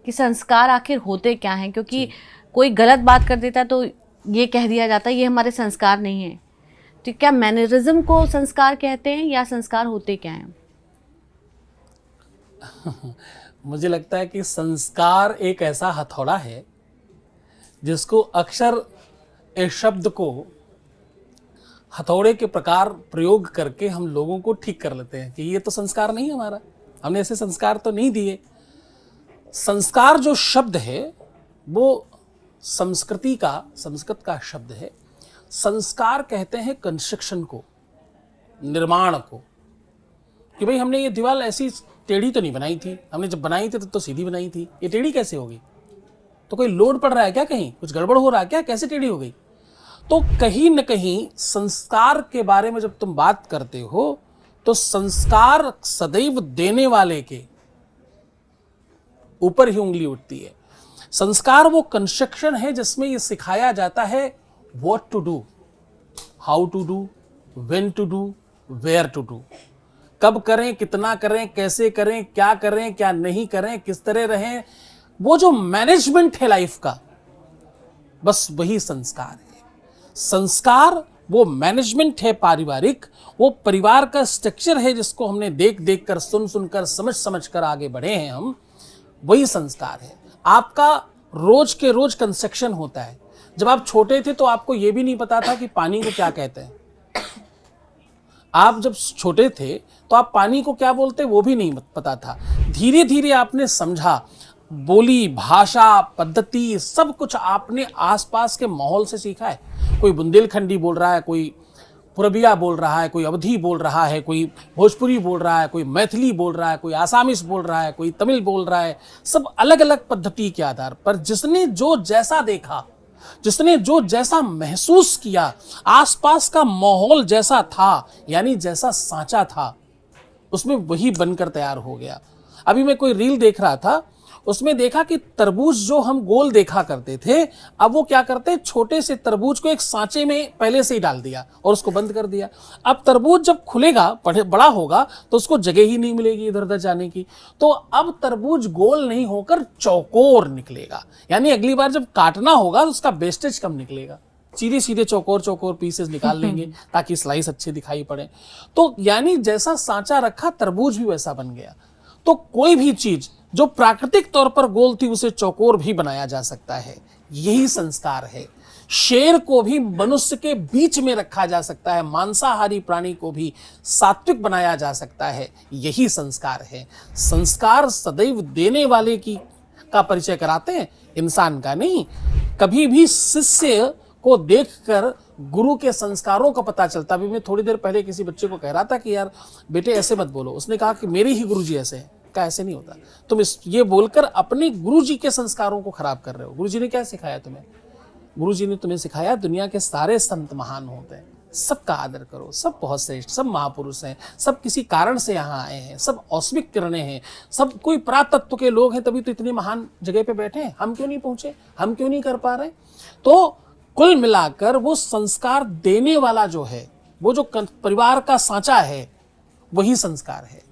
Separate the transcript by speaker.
Speaker 1: कि संस्कार आखिर होते क्या हैं, क्योंकि कोई गलत बात कर देता है तो ये कह दिया जाता है ये हमारे संस्कार नहीं है। तो क्या मैनरिज्म को संस्कार कहते हैं या संस्कार होते क्या हैं?
Speaker 2: मुझे लगता है कि संस्कार एक ऐसा हथौड़ा है जिसको अक्सर इस शब्द को हथौड़े के प्रकार प्रयोग करके हम लोगों को ठीक कर लेते हैं कि ये तो संस्कार नहीं है हमारा, हमने ऐसे संस्कार तो नहीं दिए। संस्कार जो शब्द है वो संस्कृत का शब्द है। संस्कार कहते हैं कंस्ट्रक्शन को, निर्माण को, कि भाई हमने ये दीवार ऐसी टेढ़ी तो नहीं बनाई थी, हमने जब बनाई थी तो सीधी बनाई थी, ये टेढ़ी कैसे होगी? तो कोई लोड पड़ रहा है क्या, कहीं कुछ गड़बड़ हो रहा है क्या, कैसे टेढ़ी हो गई? तो कहीं न कहीं संस्कार के बारे में जब तुम बात करते हो तो संस्कार सदैव देने वाले के ऊपर ही उंगली उठती है। संस्कार वो कंस्ट्रक्शन है जिसमें ये सिखाया जाता है what to do, how to do, when to do, where to do, कब करें, कितना करें, कैसे करें, क्या नहीं करें, किस तरह रहें। वो जो मैनेजमेंट है लाइफ का, बस वही संस्कार है। संस्कार वो मैनेजमेंट है पारिवारिक, वो परिवार का स्ट्रक्चर है जिसको हमने देख देख कर, सुन सुन कर, समझ समझ कर आगे बढ़े हैं हम, वही संस्कार है। आपका रोज के रोज कंस्ट्रक्शन होता है। जब आप छोटे थे तो आपको यह भी नहीं पता था कि पानी को क्या कहते हैं। आप जब छोटे थे तो आप पानी को क्या बोलते वो भी नहीं पता था। धीरे धीरे आपने समझा, बोली, भाषा, पद्धति, सब कुछ आपने आसपास के माहौल से सीखा है। कोई बुंदेलखंडी बोल रहा है, कोई पुरबिया बोल रहा है, कोई अवधी बोल रहा है, कोई भोजपुरी बोल रहा है, कोई मैथिली बोल रहा है, कोई आसामीज बोल रहा है, कोई तमिल बोल रहा है। सब अलग अलग पद्धति के आधार पर जिसने जो जैसा देखा, जिसने जो जैसा महसूस किया, आसपास का माहौल जैसा था, यानी जैसा सांचा था, उसमें वही बनकर तैयार हो गया। अभी मैं कोई रील देख रहा था, उसमें देखा कि तरबूज जो हम गोल देखा करते थे, अब वो क्या करते हैं, छोटे से तरबूज को एक सांचे में पहले से ही डाल दिया और उसको बंद कर दिया। अब तरबूज जब खुलेगा, बड़ा होगा, तो उसको जगह ही नहीं मिलेगी इधर उधर जाने की। तो अब तरबूज गोल नहीं होकर चौकोर निकलेगा, यानी अगली बार जब काटना होगा तो उसका वेस्टेज कम निकलेगा। सीधे सीधे चौकोर चौकोर पीसेस निकाल लेंगे ताकि स्लाइस अच्छे दिखाई पड़े। तो यानी जैसा सांचा रखा, तरबूज भी वैसा बन गया। तो कोई भी चीज जो प्राकृतिक तौर पर गोल थी उसे चौकोर भी बनाया जा सकता है। यही संस्कार है। शेर को भी मनुष्य के बीच में रखा जा सकता है, मांसाहारी प्राणी को भी सात्विक बनाया जा सकता है। यही संस्कार है। संस्कार सदैव देने वाले का परिचय कराते हैं, इंसान का नहीं। कभी भी शिष्य को देखकर गुरु के संस्कारों का पता चलता। अभी मैं थोड़ी देर पहले किसी बच्चे को कह रहा था कि यार बेटे ऐसे मत बोलो, उसने कहा कि मेरे ही गुरुजी ऐसे हैं। का ऐसे नहीं होता, तुम ये बोलकर अपने गुरुजी के संस्कारों को खराब कर रहे हो। गुरुजी ने क्या सिखाया तुम्हें? गुरुजी ने तुम्हें सिखाया दुनिया के सारे संत महान होते हैं, सबका आदर करो, सब बहुत श्रेष्ठ, सब महापुरुष हैं, सब किसी कारण से यहाँ आए हैं, सब औस्मिक किरणें हैं, सब कोई परातत्व के लोग हैं, तभी तो इतनी महान जगह पे बैठे हैं। हम क्यों नहीं पहुंचे, हम क्यों नहीं कर पा रहे? तो कुल मिलाकर वो संस्कार देने वाला जो है, वो जो परिवार का सांचा है, वही संस्कार है।